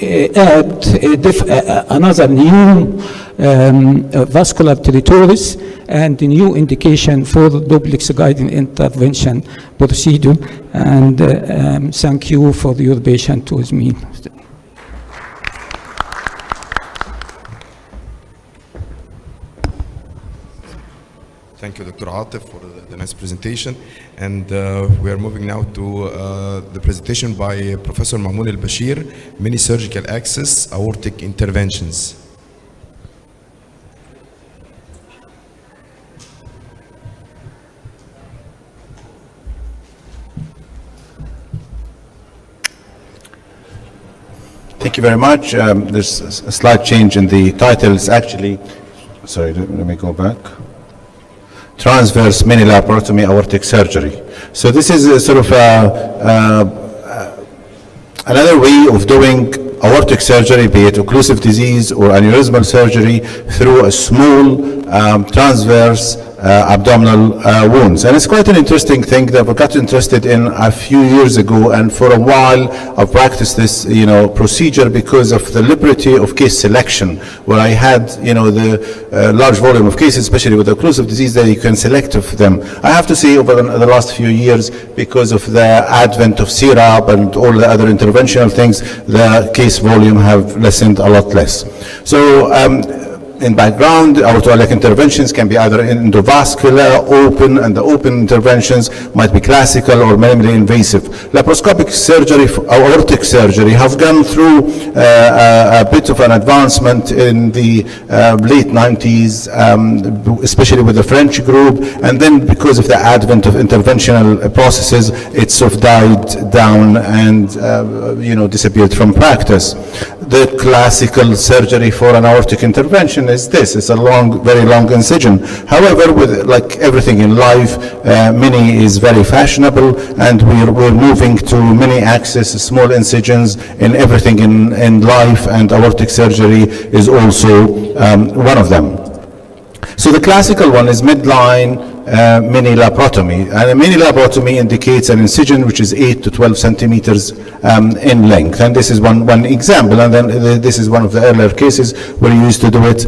add another new vascular territories and a new indication for the duplex guided intervention procedure. And thank you for your patience with me. Thank you, Dr. Atif, for the nice presentation. And we are moving now to the presentation by Professor Mamoun Albashir, Mini Surgical Access Aortic Interventions. Thank you very much. There's a slight change in the title. It's actually, sorry, let me go back. Transverse minilabarotomy aortic surgery. So this is a sort of another way of doing aortic surgery, be it occlusive disease or aneurysmal surgery, through a small transverse abdominal wounds. And it's quite an interesting thing that I got interested in a few years ago, and for a while I've practiced this procedure because of the liberty of case selection, where I had the large volume of cases, especially with occlusive disease, that you can select of them. I have to say, over the last few years, because of the advent of CRAB and all the other interventional things, the case volume have lessened a lot less. So in background, aortic interventions can be either endovascular, open, and the open interventions might be classical or minimally invasive. Laparoscopic surgery, aortic surgery, have gone through a bit of an advancement in the late 90s, especially with the French group, and then because of the advent of interventional processes, it sort of died down and disappeared from practice. The classical surgery for an aortic intervention is this. It's a very long incision. However, with like everything in life, mini is very fashionable, and we're moving to mini access, small incisions in everything in life, and aortic surgery is also one of them. So the classical one is midline minilabarotomy, and a minilabarotomy indicates an incision which is 8 to 12 centimeters in length, and this is one example, and then this is one of the earlier cases where you used to do it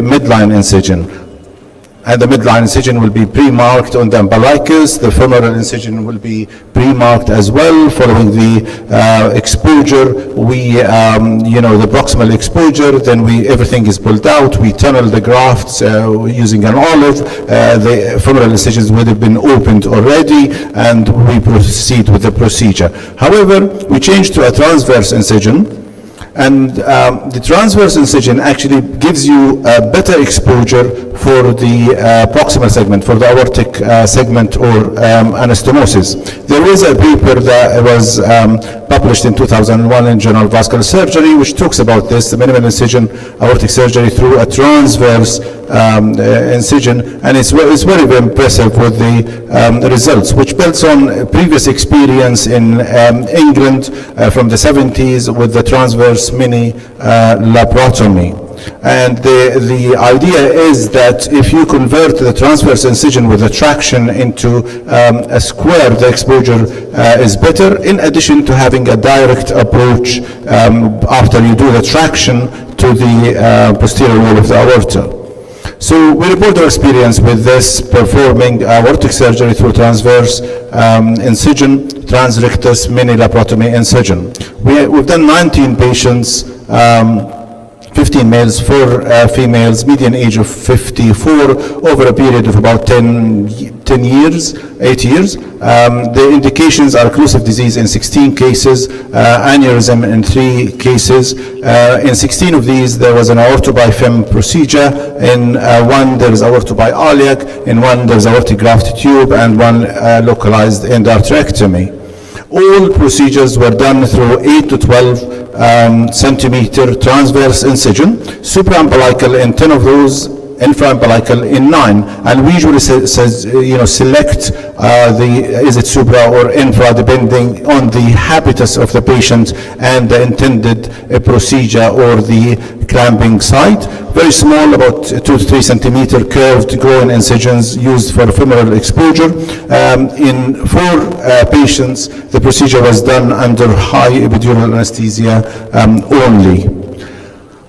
midline incision. And the midline incision will be pre-marked on the umbilicus. The femoral incision will be pre-marked as well. Following the exposure, the proximal exposure, then everything is pulled out. We tunnel the grafts using an olive. The femoral incisions would have been opened already, and we proceed with the procedure. However, we change to a transverse incision. And the transverse incision actually gives you a better exposure for the proximal segment, for the aortic segment or anastomosis. There was a paper that was published in 2001 in Journal of Vascular Surgery, which talks about this, the minimal incision aortic surgery through a transverse incision, and it's very, very impressive with the results, which builds on previous experience in England from the 70s with the transverse mini laparotomy. And the idea is that if you convert the transverse incision with a traction into a square, the exposure is better, in addition to having a direct approach after you do the traction to the posterior wall of the aorta. So we report our experience with this, performing aortic surgery through transverse incision, transrectus minilabarotomy incision. We've done 19 patients, 15 males, 4 females, median age of 54, over a period of about 8 years. The indications are occlusive disease in 16 cases, aneurysm in 3 cases. In 16 of these, there was an aorta by fem procedure. In 1, there is aorta by iliac. In 1, there is aortic graft tube, and 1 localized endarterectomy. All procedures were done through 8 to 12 centimeter transverse incision, supraumbilical in 10 of those infraumbilical in 9, and we usually select is it supra or infra depending on the habitus of the patient and the intended procedure or the clamping site. Very small, about 2 to 3 centimeter curved groin incisions used for femoral exposure. In 4 patients, the procedure was done under high epidural anesthesia only.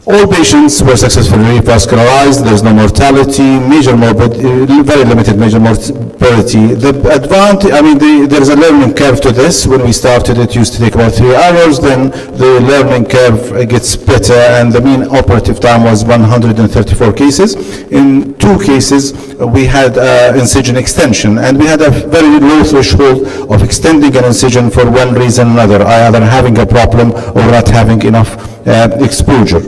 All patients were successfully revascularized. There's no mortality, very limited major morbidity. The advantage, there's a learning curve to this. When we started, it used to take about 3 hours. Then the learning curve gets better, and the mean operative time was 134 cases. In 2 cases, we had incision extension, and we had a very low threshold of extending an incision for one reason or another, either having a problem or not having enough exposure.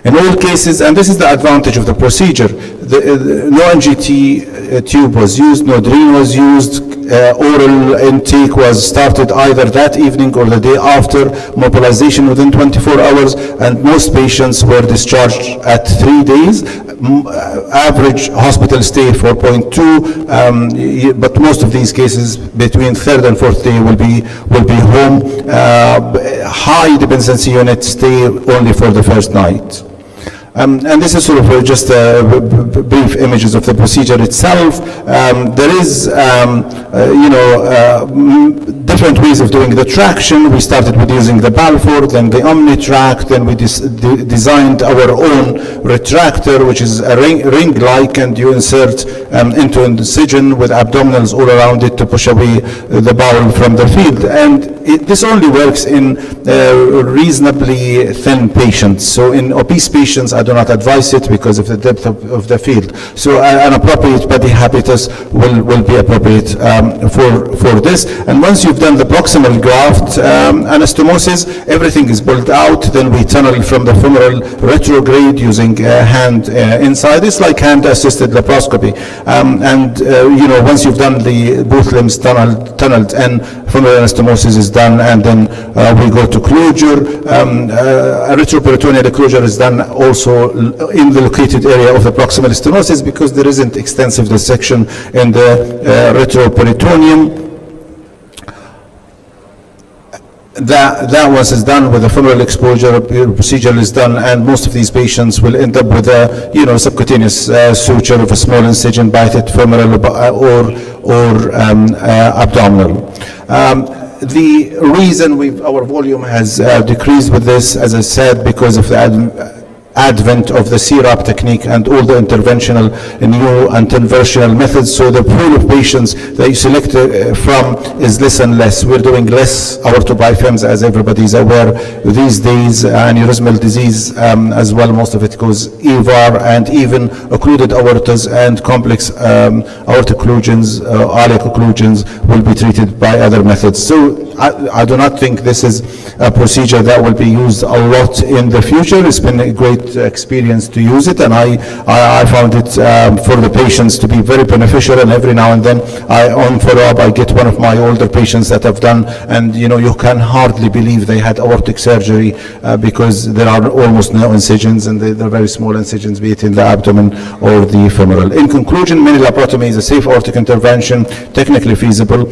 In all cases, and this is the advantage of the procedure, no NGT tube was used, no drain was used, oral intake was started either that evening or the day after, mobilization within 24 hours, and most patients were discharged at 3 days. Average hospital stay 4.2, but most of these cases between 3rd and 4th day will be home. High dependency unit stay only for the first night. And this is sort of just brief images of the procedure itself. There is, different ways of doing the traction. We started with using the Balfour, then the OmniTrack, then we designed our own retractor, which is a ring-like, and you insert into an incision with abdominals all around it to push away the bowel from the field. And this only works in reasonably thin patients. So in obese patients, I do not advise it because of the depth of the field. So an appropriate body habitus will be appropriate for this. And once you've done the proximal graft anastomosis, everything is pulled out. Then we tunnel from the femoral retrograde using hand inside. It's like hand-assisted laparoscopy. Once you've done both limbs tunneled and femoral anastomosis is done, and then we go to closure. A retroperitoneal closure is done also in the located area of the proximal stenosis because there isn't extensive dissection in the retroperitoneum. That was done with a femoral exposure. Procedure is done, and most of these patients will end up with a subcutaneous suture of a small incision, be it femoral or abdominal. The reason our volume has decreased with this, as I said, because of the advent of the CRAP technique and all the interventional new interventional methods. So the pool of patients that you select from is less and less. We're doing less aortobiFEMs, as everybody is aware these days, aneurysmal disease as well. Most of it goes EVAR, and even occluded aortas and complex aortic occlusions, iliac occlusions will be treated by other methods. So I do not think this is a procedure that will be used a lot in the future. It's been a great experience to use it, and I found it for the patients to be very beneficial. And every now and then on follow-up I get one of my older patients that have done, and you can hardly believe they had aortic surgery because there are almost no incisions, and they're very small incisions, be it in the abdomen or the femoral. In conclusion, minilabarotomy is a safe aortic intervention, technically feasible.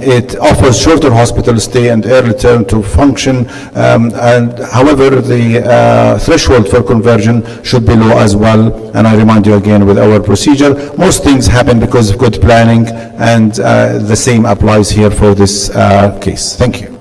It offers shorter hospital stay and early return to function, and however the threshold for conversion should be low as well. And I remind you again, with our procedure, most things happen because of good planning, and the same applies here for this case. Thank you.